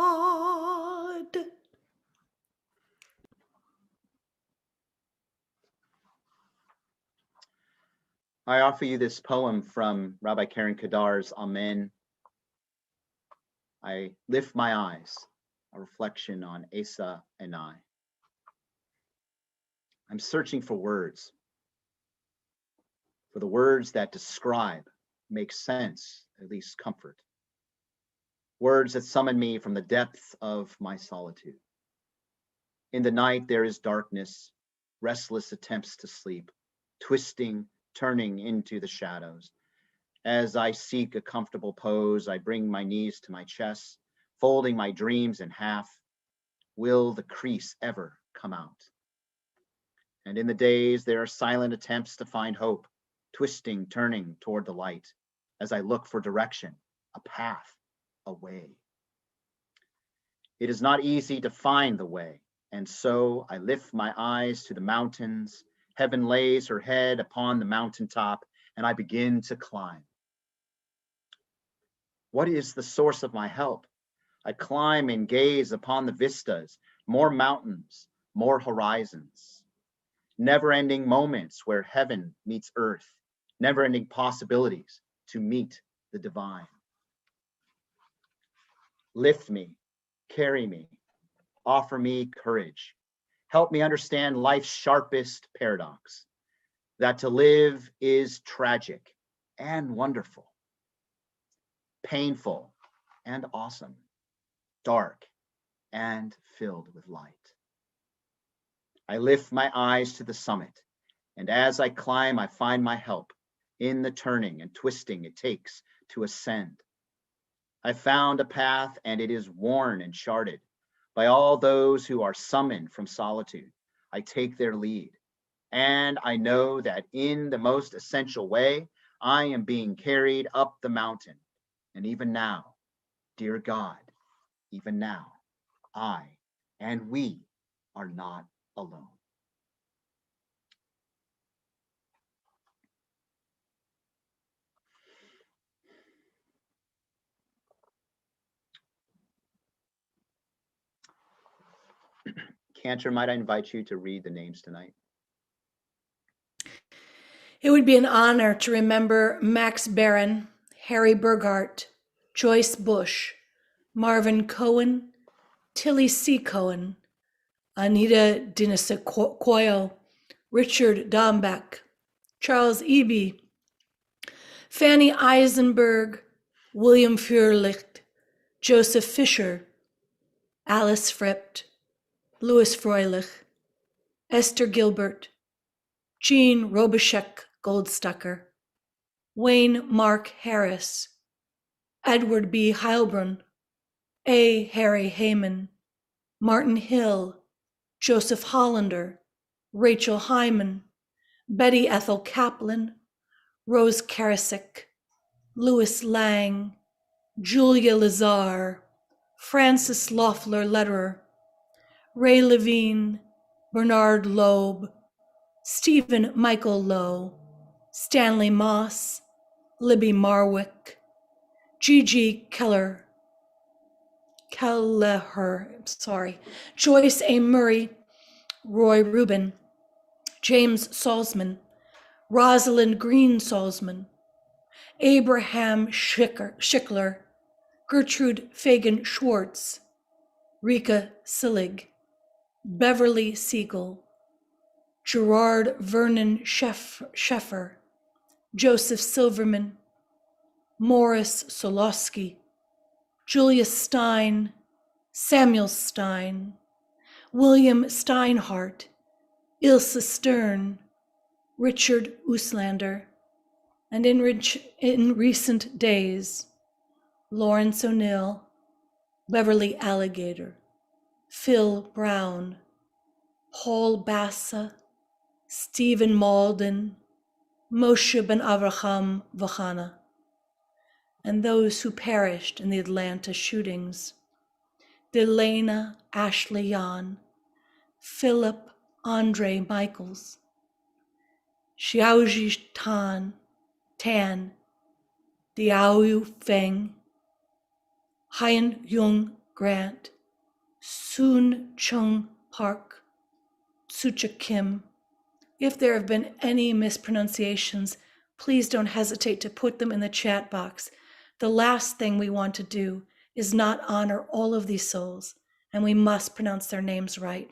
I offer you this poem from Rabbi Karen Kadar's Amen. I lift my eyes, a reflection on Asa and I. I'm searching for words, for the words that describe, make sense, at least comfort. Words that summon me from the depths of my solitude. In the night there is darkness, restless attempts to sleep, twisting, turning into the shadows. As I seek a comfortable pose, I bring my knees to my chest, folding my dreams in half. Will the crease ever come out? And in the days, there are silent attempts to find hope, twisting, turning toward the light, as I look for direction, a path, a way. It is not easy to find the way, and so I lift my eyes to the mountains. Heaven lays her head upon the mountaintop, and I begin to climb. What is the source of my help? I climb and gaze upon the vistas, more mountains, more horizons, never-ending moments where heaven meets earth, never-ending possibilities to meet the divine. Lift me, carry me, offer me courage. Help me understand life's sharpest paradox, that to live is tragic and wonderful, painful and awesome, dark and filled with light. I lift my eyes to the summit, and as I climb, I find my help in the turning and twisting it takes to ascend. I found a path, and it is worn and charted by all those who are summoned from solitude. I take their lead, and I know that in the most essential way, I am being carried up the mountain. And even now, dear God, even now, I and we are not alone. Cantor, might I invite you to read the names tonight? It would be an honor to remember Max Barron, Harry Burgart, Joyce Bush, Marvin Cohen, Tilly C. Cohen, Anita Dinisequoyo, Richard Dombeck, Charles Eby, Fanny Eisenberg, William Furlicht, Joseph Fisher, Alice Frippt, Louis Freilich, Esther Gilbert, Jean Robichek Goldstucker, Wayne Mark Harris, Edward B. Heilbrunn, A. Harry Heyman, Martin Hill, Joseph Hollander, Rachel Hyman, Betty Ethel Kaplan, Rose Karasik, Louis Lang, Julia Lazar, Francis Loeffler Lederer, Ray Levine, Bernard Loeb, Stephen Michael Lowe, Stanley Moss, Libby Marwick, Gigi Kelleher, Joyce A. Murray, Roy Rubin, James Salzman, Rosalind Green Salzman, Abraham Schickler, Gertrude Fagan Schwartz, Rika Sillig, Beverly Siegel, Gerard Vernon Sheffer, Joseph Silverman, Morris Solosky, Julius Stein, Samuel Stein, William Steinhardt, Ilse Stern, Richard Uslander, and in recent days, Lawrence O'Neill, Beverly Alligator, Phil Brown, Paul Bassa, Stephen Malden, Moshe Ben Avraham Vachana, and those who perished in the Atlanta shootings, Delana Ashley Yan, Philip Andre Michaels, Xiaoji Tan, Diao Feng, Hyen Jung Grant, Soon Chung Park, Sucha Kim. If there have been any mispronunciations, please don't hesitate to put them in the chat box. The last thing we want to do is not honor all of these souls, and we must pronounce their names right.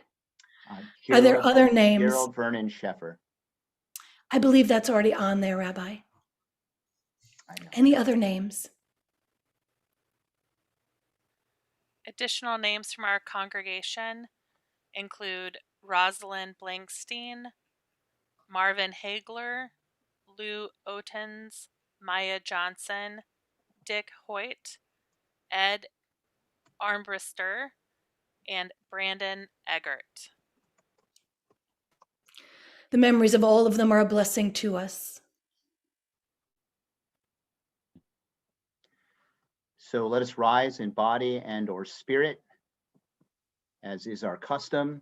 Are there other names? Gerald Vernon Sheffer. I believe that's already on there, Rabbi. Any other names? Additional names from our congregation include Rosalind Blankstein, Marvin Hagler, Lou Otens, Maya Johnson, Dick Hoyt, Ed Armbrister, and Brandon Eggert. The memories of all of them are a blessing to us. So let us rise in body and or spirit, as is our custom,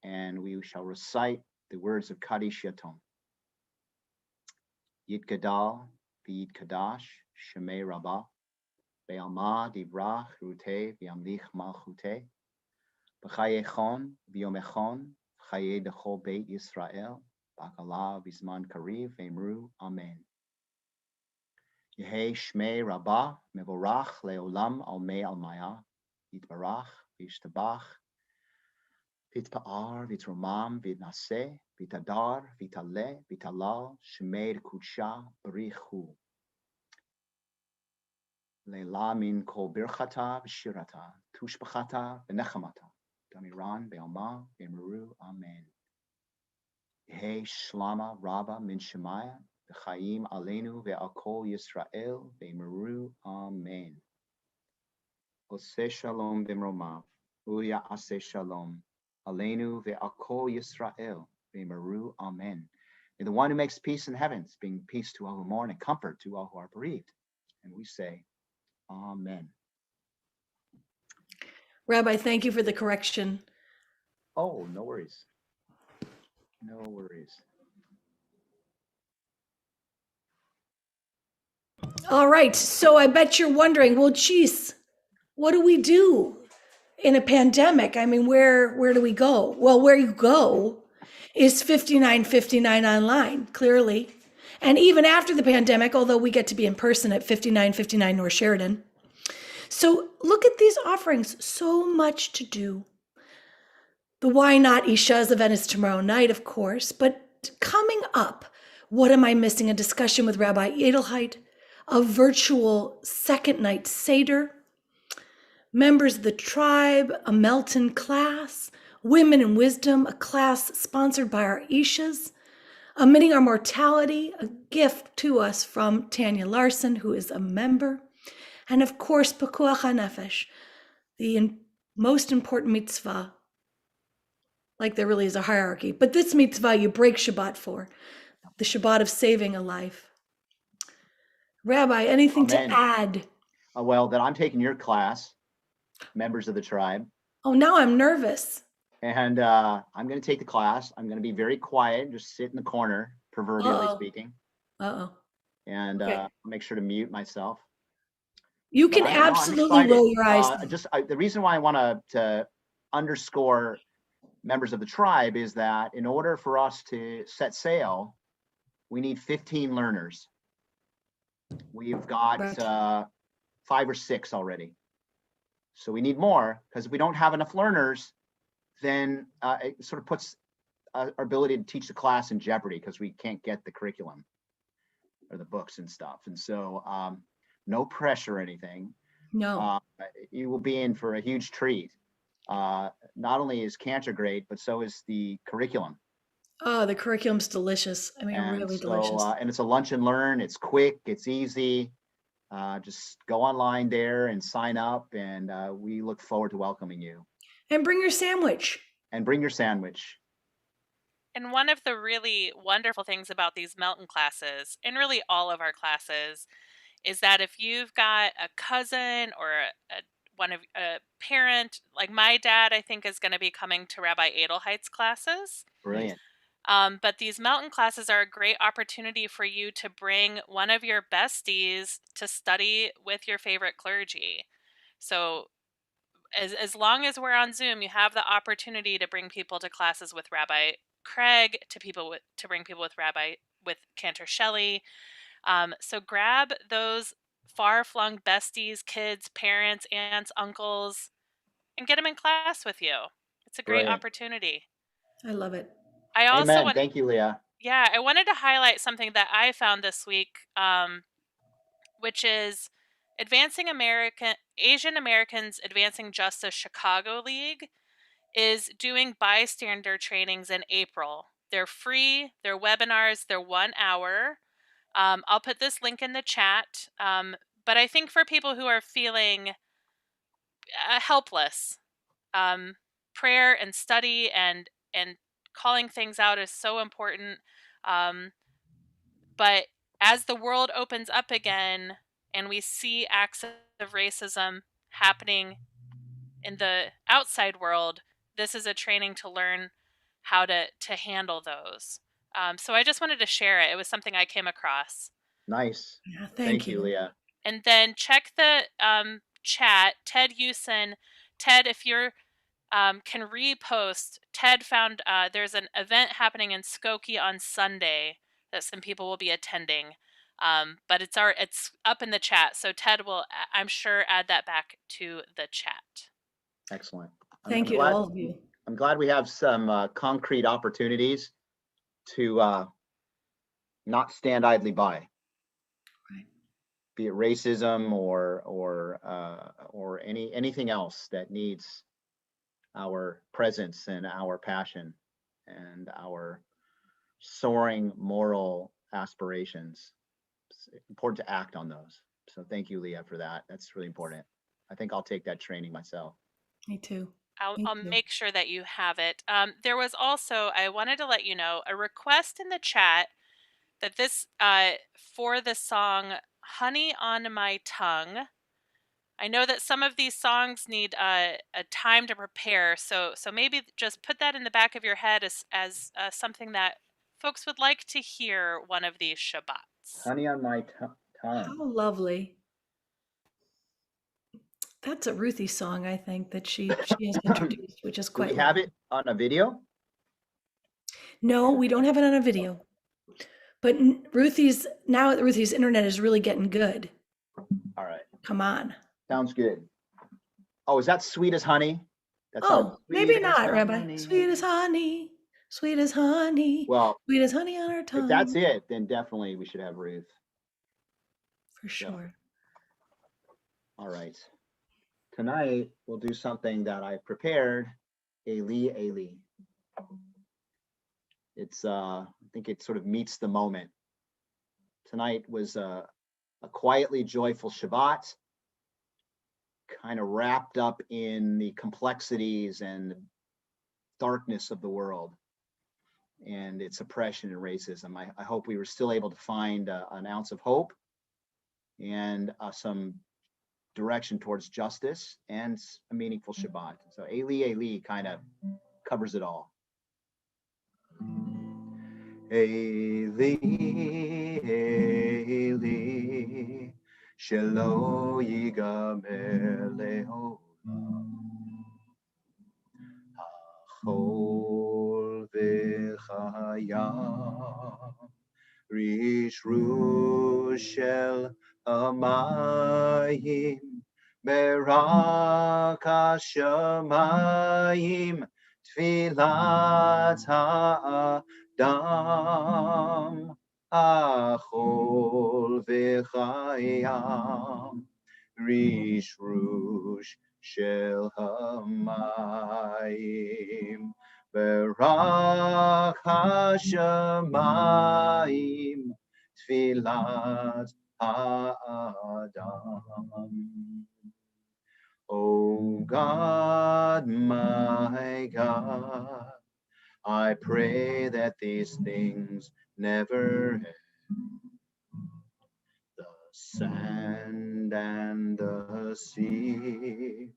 and we shall recite the words of Kaddish Yatom. Yitgadal v'yitkadash Shemei Rabbah Be'alma divrach rute v'yamlich malchute B'chayechon v'yomechon Chaye dechol Beit Yisrael B'akala v'zman kariv v'emru Amen. Yehei Shmei Rabbah mevorach leolam al mei al maya yitbarach v'yishtabach v'yitpa'ar v'yitromam v'yitnaseh v'yitadar v'yitaleh v'yitalal Shmei Kudsha b'richu leila min kol birchata v'shirata tushbachata v'nechamata damiran be'alma v'emru Amen. Yehei Shlama Rabba min Shemaya V'chaim aleinu ve'al kol Yisrael ve'meru Amen. Oseh shalom b'mromav, uya aseh shalom aleinu ve'al kol Yisrael ve'meru Amen. May the one who makes peace in heavens bring peace to all who mourn and comfort to all who are bereaved. And we say, Amen. Rabbi, thank you for the correction. Oh, no worries. No worries. All right, so I bet you're wondering, well, geez, what do we do in a pandemic? I mean, where do we go? Well, where you go is 5959 online, clearly. And even after the pandemic, although we get to be in person at 5959 North Sheridan. So look at these offerings, so much to do. The Why Not Isha's event is tomorrow night, of course, but coming up, what am I missing? A discussion with Rabbi Edelheit, a virtual second night Seder, members of the tribe, a Melton class, Women in Wisdom, a class sponsored by our Ishas, Admitting Our Mortality, a gift to us from Tanya Larson, who is a member, and of course, Pekuach HaNefesh, the most important mitzvah. Like there really is a hierarchy, but this mitzvah you break Shabbat for, the Shabbat of saving a life. Rabbi, anything Amen. to add? Well, that I'm taking your class, members of the tribe. Oh, now I'm nervous. And I'm going to take the class. I'm going to be very quiet, just sit in the corner, proverbially speaking. And Okay. make sure to mute myself. You can But I'm absolutely excited. roll your eyes. The reason why I want to underscore members of the tribe is that in order for us to set sail, we need 15 learners. We've got Right. 5 or 6 already. So we need more, because if we don't have enough learners, then it sort of puts our ability to teach the class in jeopardy, because we can't get the curriculum or the books and stuff. And so no pressure or anything. No. You will be in for a huge treat. Not only is Cantor great, but so is the curriculum. Oh, the curriculum's delicious. I mean, And really so, delicious. and it's a lunch and learn. It's quick. It's easy. Just go online there and sign up. And we look forward to welcoming you. And bring your sandwich. And bring your sandwich. And one of the really wonderful things about these Melton classes, and really all of our classes, is that if you've got a cousin or a parent, like my dad, I think is going to be coming to Rabbi Edelheit's classes. Brilliant. But these Melton classes are a great opportunity for you to bring one of your besties to study with your favorite clergy. So as long as we're on Zoom, you have the opportunity to bring people to classes with Rabbi Craig, to bring people with Rabbi with Cantor Shelley. So grab those far-flung besties, kids, parents, aunts, uncles, and get them in class with you. It's a great Brilliant. opportunity. I love it. I also Amen. want, Thank you, Leah. yeah, I wanted to highlight something that I found this week, which is Asian Americans Advancing Justice Chicago League is doing bystander trainings in April. They're free, they're webinars, they're 1 hour. I'll put this link in the chat. But I think for people who are feeling helpless, prayer and study and calling things out is so important. But as the world opens up again and we see acts of racism happening in the outside world, this is a training to learn how to handle those. So I just wanted to share it. It was something I came across. Nice. Yeah, Thank you, Leah. And then check the chat. Ted Hewson. Ted, if you're can repost. Ted found there's an event happening in Skokie on Sunday that some people will be attending. But it's up in the chat. So Ted will, I'm sure, add that back to the chat. Excellent. Thank you to all of you. I'm glad we have some concrete opportunities to not stand idly by. Right. Be it racism or anything else that needs our presence and our passion and our soaring moral aspirations. It's important to act on those. So thank you, Leah, for that. That's really important. I think I'll take that training myself. Me too. I'll make sure that you have it. There was also, I wanted to let you know, a request in the chat that this, for the song Honey on My Tongue. I know that some of these songs need a time to prepare, so maybe just put that in the back of your head as something that folks would like to hear one of these Shabbats. Honey on my tongue. How lovely. That's a Ruthie song, I think, that she has introduced, which is Do quite we have lovely. it on a video? No, we don't have it on a video. But Ruthie's internet is really getting good. All right. Come on. Sounds good. Oh, is that Sweet as Honey? That's Oh, maybe Sweet as not, Rabbi. honey. Sweet as honey. Sweet as honey. Well, Sweet as honey on our tongue. if that's it, then definitely we should have Ruth. For sure. All right. Tonight we'll do something that I prepared. Eli, Eli. It's I think it sort of meets the moment. Tonight was a quietly joyful Shabbat, kind of wrapped up in the complexities and the darkness of the world and its oppression and racism. I hope we were still able to find an ounce of hope and some direction towards justice and a meaningful Shabbat. So Eli, Eli kind of covers it all. Eli, Eli, shelo yigamer leolam, hachol v'chayam, rishru shel hamayim, merak hashamayim, tfilat ha'adam, achol v'chayam, rishrush shel hamayim, merak hashamayim, tfilat ha'adam. O God, my God, I pray that these things never end. The sand and the sea,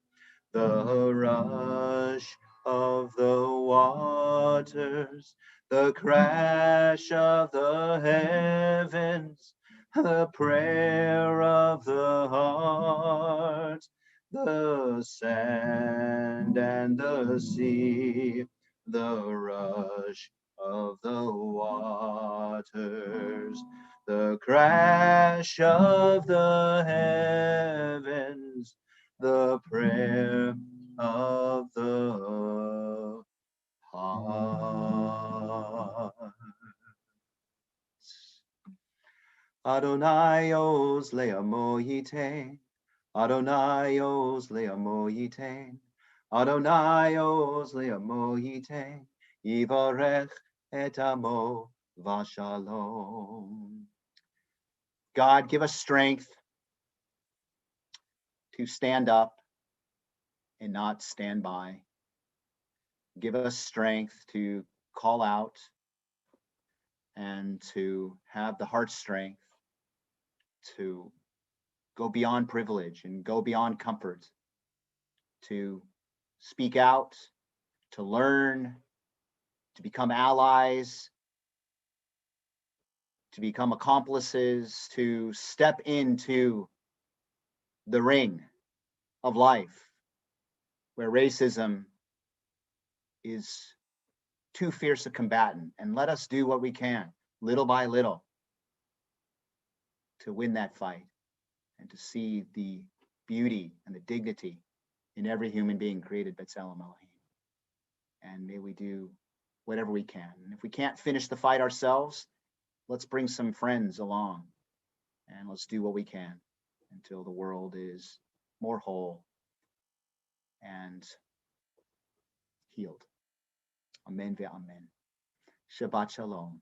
the rush of the waters, the crash of the heavens, the prayer of the heart, the sand and the sea, the rush of the waters. crash of the heavens, the prayer of the hearts. Adonai os leamo yitain, Adonai os leamo yitain, Adonai os leamo yitain, Yivarech et amo v'shalom. God, give us strength to stand up and not stand by. Give us strength to call out and to have the heart strength to go beyond privilege and go beyond comfort, to speak out, to learn, to become allies, to become accomplices, to step into the ring of life where racism is too fierce a combatant, and let us do what we can, little by little, to win that fight and to see the beauty and the dignity in every human being created B'Tselem Elohim. And may we do whatever we can. And if we can't finish the fight ourselves, let's bring some friends along and let's do what we can until the world is more whole and healed. Amen ve'amen. Shabbat shalom.